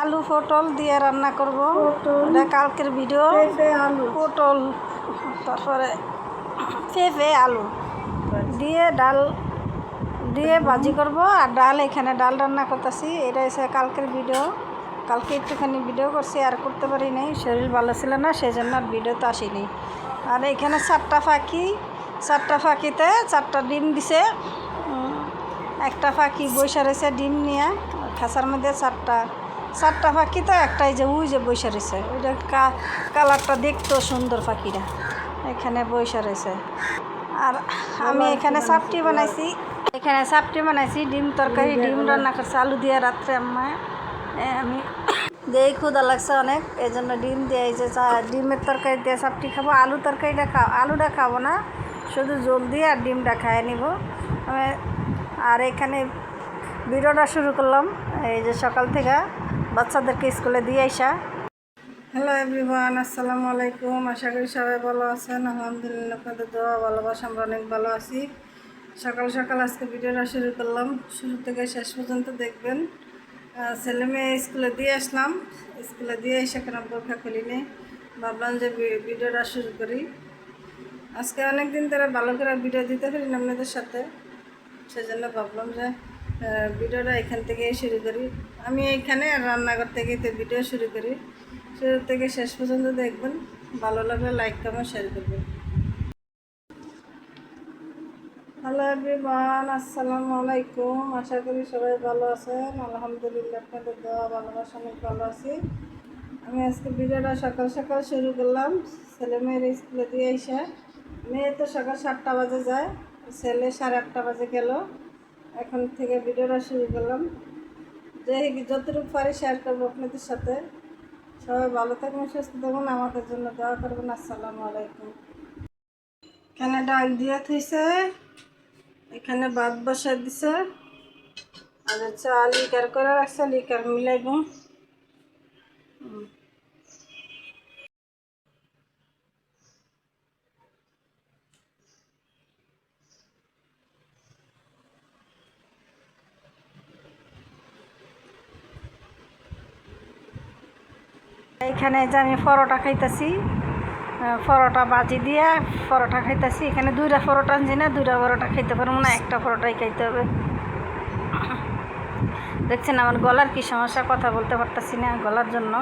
আলু পটল দিয়ে রান্না করব। এটা কালকের ভিডিও। আলু পটল তারপরে পেঁপে আলু দিয়ে ডাল দিয়ে ভাজি করব। আর ডাল এখানে ডাল রান্না করতেছি। এটা হচ্ছে কালকের ভিডিও। কালকে একটুখানি ভিডিও করছি, আর করতে পারি নাই, শরীর ভালো ছিল না, সেই জন্য আর ভিডিওতে আসিনি। আর এখানে 4টা ফাঁকি, 4টা ফাঁকিতে 4টা ডিম দিছে। একটা ফাঁকি বৈশা রয়েছে ডিম নিয়ে খাঁচার মধ্যে। 4টা ফাঁকি তো একটাই যে ওই যে বৈশা রয়েছে, ওইটা কালারটা দেখতো সুন্দর পাখিটা এখানে বৈশা রয়েছে। আর আমি এখানে চাপটি বানাইছি, ডিম তরকারি, ডিম রান্না করছে আলু দিয়ে রাত্রে আমি দিয়েই ক্ষুদা লাগছে অনেক, এই জন্য ডিম দিয়ে এই যে ডিমের তরকারি দিয়ে চাপটি খাবো। আলু তরকারিটা আলুটা খাবো না, শুধু জল দিয়ে আর ডিমটা খাইয়ে নিব আমি। আর এখানে ভিডিওটা শুরু করলাম এই যে সকাল থেকে বাচ্চাদেরকে স্কুলে দিয়ে আইসা। হ্যালো এভরিওয়ান, আসসালামু আলাইকুম। আশা করি সবাই ভালো আছেন। আলহামদুলিল্লাহ, আপনাদের দোয়া ভালোবাসা আমরা অনেক ভালো আছি। সকাল সকাল আজকে ভিডিওটা শুরু করলাম, শুরু থেকে শেষ পর্যন্ত দেখবেন। ছেলে মেয়ে স্কুলে দিয়ে আসলাম, স্কুলে দিয়ে এসে কেন বোরখা খুলিনি, ভাবলাম যে ভিডিওটা শুরু করি। আজকে অনেক দিন ধরে ভালো করে ভিডিও দিতে পারি না আপনাদের সাথে, সেজন্য ভাবলাম যে ভিডিওটা এখান থেকেই শুরু করি। আমি এইখানে রান্নাঘর থেকেই তো ভিডিও শুরু করি, শুরু থেকে শেষ পর্যন্ত দেখবেন। ভালো লাগলে লাইক কমেন্ট শেয়ার করবেন। হ্যালো এভরিওয়ান, আসসালামু আলাইকুম। আশা করি সবাই ভালো আছেন। আলহামদুলিল্লাহ, আপনাদের দোয়া ভালোবাসা অনেক ভালো আছি। আমি আজকে ভিডিওটা সকাল সকাল শুরু করলাম, ছেলে মেয়ের স্কুলে দিয়ে এসে। মেয়ে তো সকাল 7টা বাজে যায়, ছেলে 8:30 বাজে গেল। এখন থেকে ভিডিওটা শুরু করলাম, যে যতটুকু পারি শেয়ার করবো আপনাদের সাথে। সবাই ভালো থাকবেন, সুস্থ থাকবেন, আমাদের জন্য দোয়া করবেন। আসসালামু আলাইকুম। এখানে ডাল দিয়ে থইছে, এখানে ভাত বসা দিছে, আর চা লিকার করে রাখছে, লিকার মিলাইব। এইখানে যে আমি পরোটা খাইতেছি, পরোটা বাজি দিয়ে পরোটা খাইতেছি। এখানে 2টা পরোটা আনছি না, 2টা পরোটা খাইতে পারবো না, একটা পরোটাই খাইতে হবে। দেখছেন আমার গলার কি সমস্যা, কথা বলতে পারতেছি না গলার জন্য।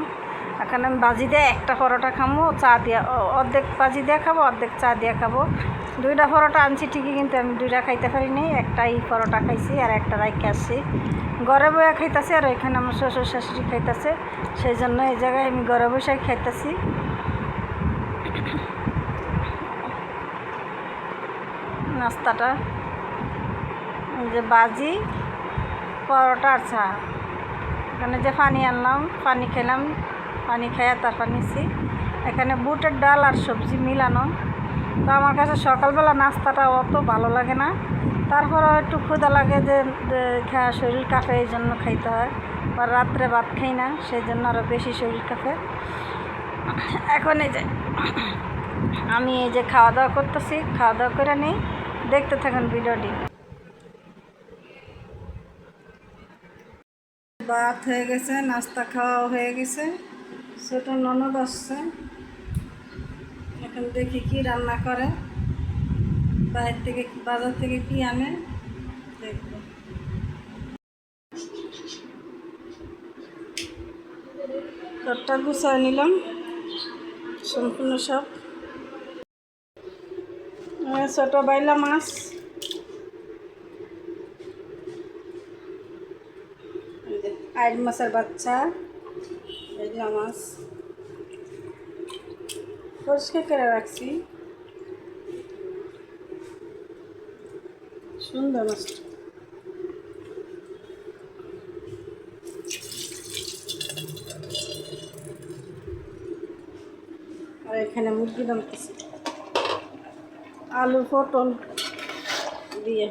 এখন আমি বাজি দিয়ে একটা পরোটা খাবো, চা দিয়ে অর্ধেক বাজি দিয়ে খাবো, অর্ধেক চা দিয়ে খাবো। 2টা পরোটা আনছি ঠিকই, কিন্তু আমি 2টা খাইতে পারিনি, একটাই পরোটা খাইছি আর একটা রাইখে আসছি। ঘরে বসে খাইতেছি, আর ওইখানে আমার শ্বশুর শাশুড়ি খাইতেছে, সেই জন্য এই জায়গায় আমি ঘরে বসে খাইতেছি। নাস্তাটা যে বাজি, পরোটা আর চা। এখানে যে পানি আনলাম, পানি খেলাম, পানি খেয়ে তারপর নিচ্ছি। এখানে বুটের ডাল আর সবজি মিলানো। তো আমার কাছে সকালবেলা নাস্তাটা অত ভালো লাগে না, তারপরেও একটু ক্ষুধা লাগে, যে শরীর কাঁপে, এই জন্য খাইতে হয়। বা রাত্রে ভাত খাই না, সেই জন্য আরও বেশি শরীর কাঁপে। এখন এই যে আমি এই যে খাওয়া দাওয়া করতেছি, খাওয়া দাওয়া করে নিই, দেখতে থাকুন ভিডিওটি। ভাত হয়ে গেছে, নাস্তা খাওয়া হয়ে গেছে, ছোট ননদ আসছে, এখন দেখি কি রান্না করে, বাইরে থেকে বাজার থেকে কি আনে দেখব। তরটা গুছায় নিলাম সম্পূর্ণ সব। ছোট বাইলা মাছ, আইড মাছের বাচ্চা, বাইলা মাছ পরিষ্কার করে রাখছি, সুন্দর মাছটা। আর এখানে মুরগি রান্নতেছি আলু পটল দিয়ে।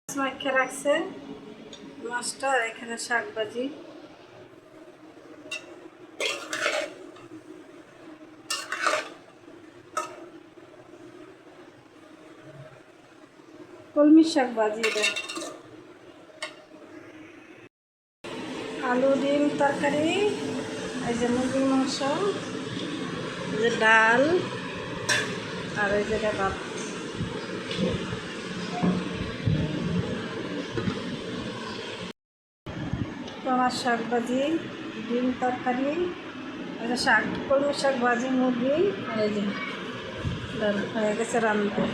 মাখে রাখছে মাছটা, এখানে শাক ভাজি। কলমি শাক ভাজি, এটা আলু ডিম তরকারি, এই যে মুরগির মাংস, এই যে ডাল, আর এই যে ভাত। তোমার শাক ভাজি, ডিম তরকারি, এই যে শাক, কলমি শাক ভাজি, মুরগি, আর এই যে ডাল হয়ে গেছে রান্না।